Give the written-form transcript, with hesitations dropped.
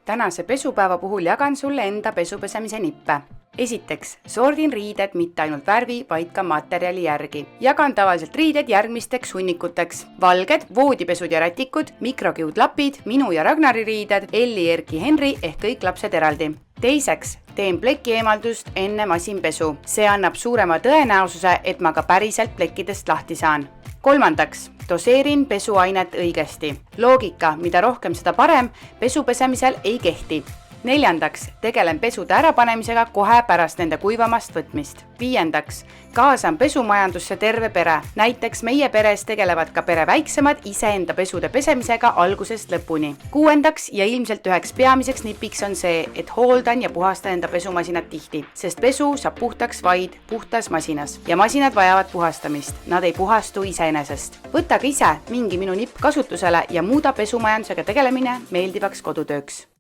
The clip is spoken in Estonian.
Tänase pesupäeva puhul jagan sulle enda pesupesemise nippe. Esiteks, sordin riided mitte ainult värvi, vaid ka materjali järgi. Jagan tavaliselt riided järgmisteks hunnikuteks. Valged, voodipesud ja rätikud, mikrokiudlapid, minu ja Ragnari riided, Elli, Erki, Henri ehk kõik lapsed eraldi. Teiseks, teen pleki eemaldust enne masinpesu. See annab suurema tõenäosuse, et ma ka päriselt plekkidest lahti saan. Kolmandaks, doseerin pesuainet õigesti. Loogika, mida rohkem seda parem, pesupesemisel ei kehti. Neljandaks, tegelen pesude ärapanemisega kohe pärast nende kuivamast võtmist. Viiendaks, kaasan pesumajandusse terve pere. Näiteks meie peres tegelevad ka pere väiksemad iseenda pesude pesemisega algusest lõpuni. Kuuendaks ja ilmselt üheks peamiseks nipiks on see, et hooldan ja puhastan enda pesumasinat tihti, sest pesu saab puhtaks vaid puhtas masinas. Ja masinad vajavad puhastamist, nad ei puhastu iseenesest. Võta ka ise mingi minu nipp kasutusele ja muuda pesumajandusega tegelemine meeldivaks kodutööks.